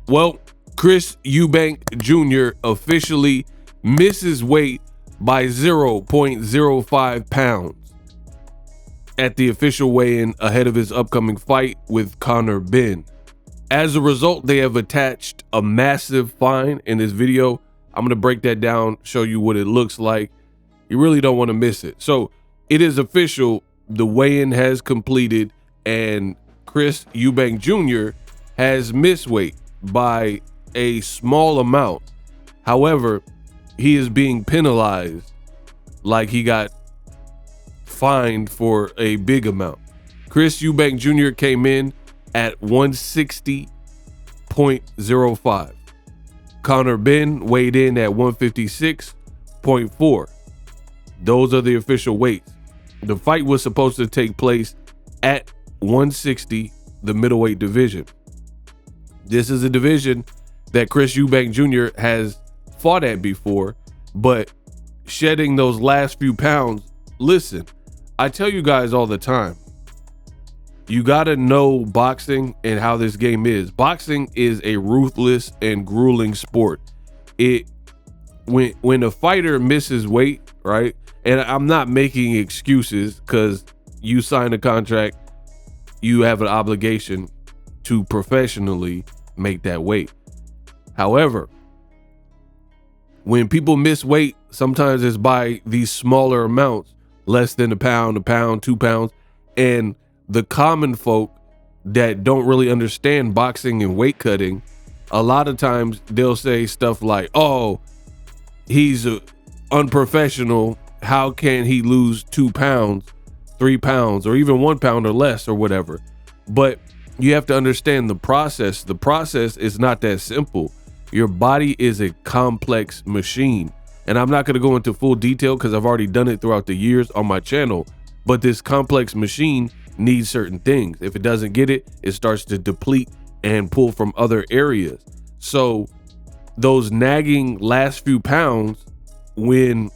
Well, Chris Eubank Jr. officially misses weight by 0.05 pounds at the official weigh-in ahead of his upcoming fight with Conor Benn. As a result, they have attached a massive fine in this video. I'm going to break that down, show you what it looks like. You really don't want to miss it. So it is official. The weigh-in has completed and Chris Eubank Jr. has missed weight by a small amount. However, he is being penalized like he got fined for a big amount. Chris Eubank Jr. came in at 160.05. Conor Benn weighed in at 156.4. Those are the official weights. The fight was supposed to take place at 160, the middleweight division. This is a division that Chris Eubank Jr. has fought at before, but shedding those last few pounds. Listen, I tell you guys all the time, you gotta know boxing and how this game is. Boxing is a ruthless and grueling sport. When a fighter misses weight, right? And I'm not making excuses, because you sign a contract, you have an obligation to professionally make that weight. However, when people miss weight, sometimes it's by these smaller amounts, less than a pound, 2 pounds. And the common folk that don't really understand boxing and weight cutting, a lot of times they'll say stuff like, oh, he's unprofessional. How can he lose 2 pounds, 3 pounds, or even 1 pound or less or whatever? But you have to understand the process. The process is not that simple. Your body is a complex machine. And I'm not going to go into full detail because I've already done it throughout the years on my channel. But this complex machine needs certain things. If it doesn't get it, it starts to deplete and pull from other areas. So those nagging last few pounds, when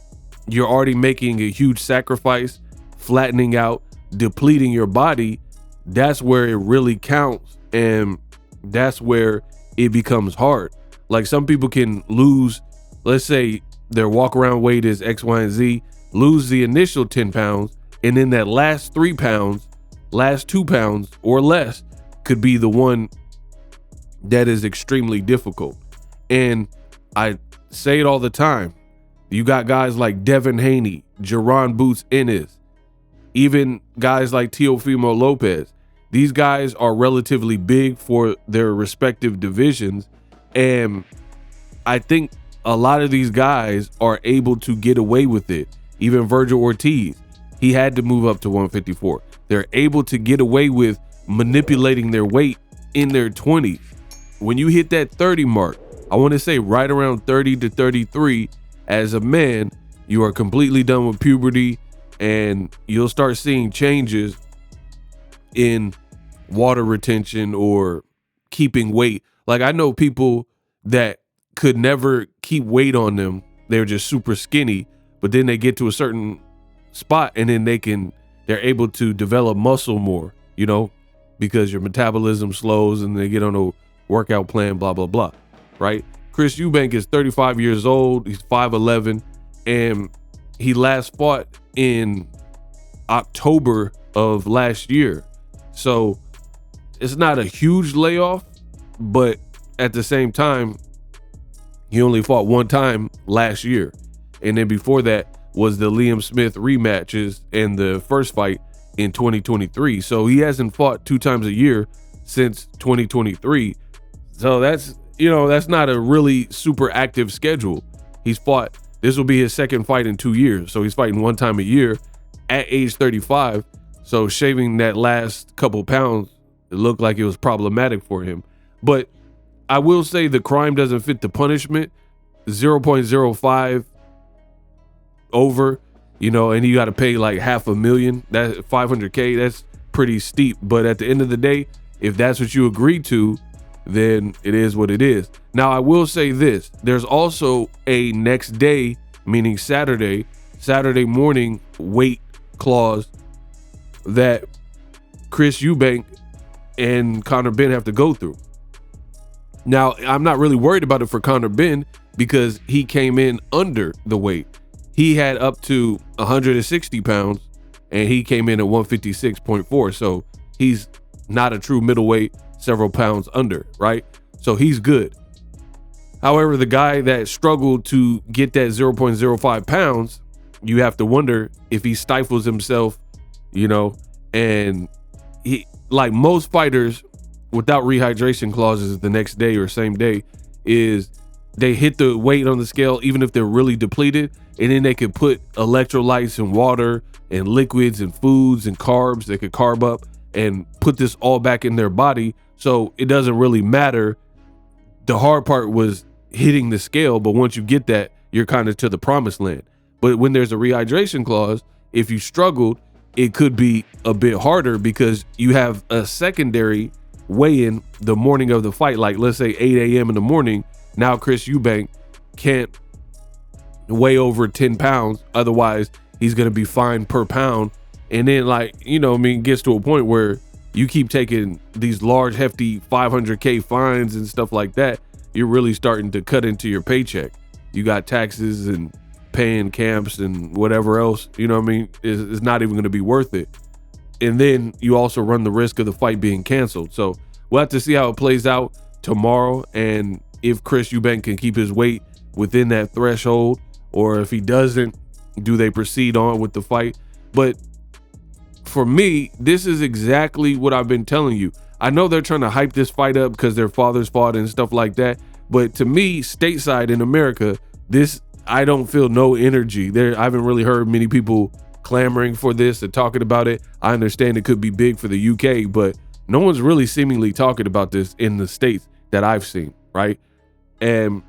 you're already making a huge sacrifice, flattening out, depleting your body, that's where it really counts. And that's where it becomes hard. Like, some people can lose, let's say their walk around weight is X, Y, and Z, lose the initial 10 pounds. And then that last 3 pounds, last 2 pounds or less could be the one that is extremely difficult. And I say it all the time. You got guys like Devin Haney, Jaron Boots Ennis, even guys like Teofimo Lopez. These guys are relatively big for their respective divisions. And I think a lot of these guys are able to get away with it. Even Virgil Ortiz, he had to move up to 154. They're able to get away with manipulating their weight in their 20s. When you hit that 30 mark, I want to say right around 30 to 33, as a man, you are completely done with puberty, and you'll start seeing changes in water retention or keeping weight. Like, I know people that could never keep weight on them. They're just super skinny, but then they get to a certain spot and then they're able to develop muscle more, you know, because your metabolism slows and they get on a workout plan, blah, blah, blah, right? Chris Eubank is 35 years old. He's 5'11", and he last fought in October of last year. So it's not a huge layoff, but at the same time, he only fought 1 time last year. And then before that was the Liam Smith rematches and the first fight in 2023. So he hasn't fought 2 times a year since 2023. So that's not a really super active schedule. He's fought, this will be his second fight in 2 years. So he's fighting 1 time a year at age 35. So shaving that last couple pounds, it looked like it was problematic for him. But I will say the crime doesn't fit the punishment. 0.05 over, and you got to pay like $500,000. That's $500K. That's pretty steep. But at the end of the day, if that's what you agreed to, then it is what it is. Now, I will say this. There's also a next day, meaning Saturday morning weight clause that Chris Eubank and Conor Benn have to go through. Now, I'm not really worried about it for Conor Benn because he came in under the weight. He had up to 160 pounds and he came in at 156.4. So he's not a true middleweight, several pounds under, right? So he's good. However, the guy that struggled to get that 0.05 pounds, you have to wonder if he stifles himself, and he, like most fighters without rehydration clauses the next day or same day, is they hit the weight on the scale even if they're really depleted, and then they could put electrolytes and water and liquids and foods and carbs, they could carb up and put this all back in their body, so it doesn't really matter. The hard part was hitting the scale, but once you get that, you're kind of to the promised land. But when there's a rehydration clause, if you struggled, it could be a bit harder because you have a secondary weigh-in the morning of the fight. Like let's say 8 a.m. in the morning. Now Chris Eubank can't weigh over 10 pounds. Otherwise, he's going to be fined per pound. And then it gets to a point where you keep taking these large, hefty 500K fines and stuff like that. You're really starting to cut into your paycheck. You got taxes and paying camps and whatever else, it's not even going to be worth it. And then you also run the risk of the fight being canceled. So we'll have to see how it plays out tomorrow. And if Chris Eubank can keep his weight within that threshold, or if he doesn't, do they proceed on with the fight? But for me, this is exactly what I've been telling you. I know they're trying to hype this fight up because their fathers fought and stuff like that. But to me, stateside in America, I don't feel no energy there. I haven't really heard many people clamoring for this and talking about it. I understand it could be big for the UK, but no one's really seemingly talking about this in the States that I've seen, right? And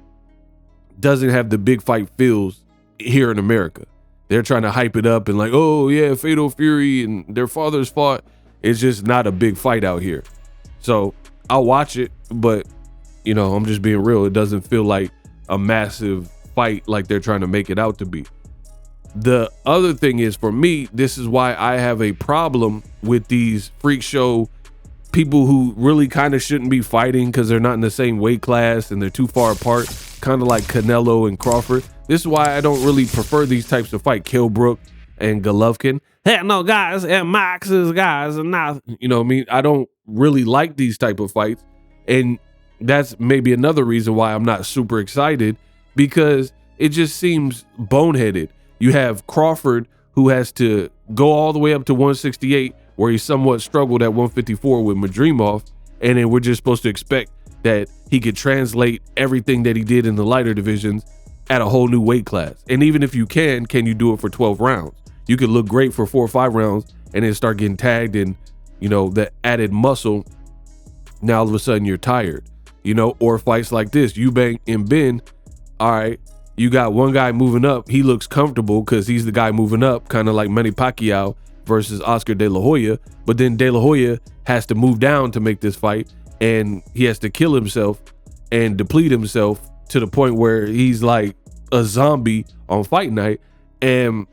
doesn't have the big fight feels here in America. They're trying to hype it up and like, oh yeah, Fatal Fury and their fathers fought. It's just not a big fight out here. So I'll watch it, but I'm just being real. It doesn't feel like a massive fight like they're trying to make it out to be. The other thing is, for me, this is why I have a problem with these freak show people who really kind of shouldn't be fighting because they're not in the same weight class and they're too far apart, kind of like Canelo and Crawford. This is why I don't really prefer these types of fight. Kilbrook and Golovkin. Hey, no, guys, and Max's guys, and not, I don't really like these type of fights. And that's maybe another reason why I'm not super excited, because it just seems boneheaded. You have Crawford, who has to go all the way up to 168, where he somewhat struggled at 154 with Madrimov, and then we're just supposed to expect that he could translate everything that he did in the lighter divisions at a whole new weight class. And even if you can you do it for 12 rounds? You could look great for 4 or 5 rounds and then start getting tagged in, the added muscle. Now all of a sudden you're tired, or fights like this, Eubank and Benn. All right, you got one guy moving up. He looks comfortable because he's the guy moving up, kind of like Manny Pacquiao versus Oscar De La Hoya. But then De La Hoya has to move down to make this fight, and he has to kill himself and deplete himself to the point where he's like a zombie on fight night. And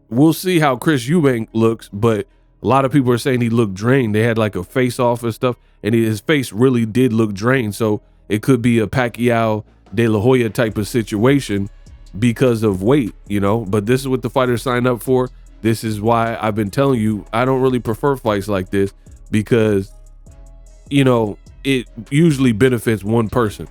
we'll see how Chris Eubank looks, but a lot of people are saying he looked drained. They had like a face off and stuff, and his face really did look drained. So it could be a Pacquiao De La Hoya type of situation because of weight, but this is what the fighters sign up for. This is why I've been telling you, I don't really prefer fights like this because, it usually benefits one person.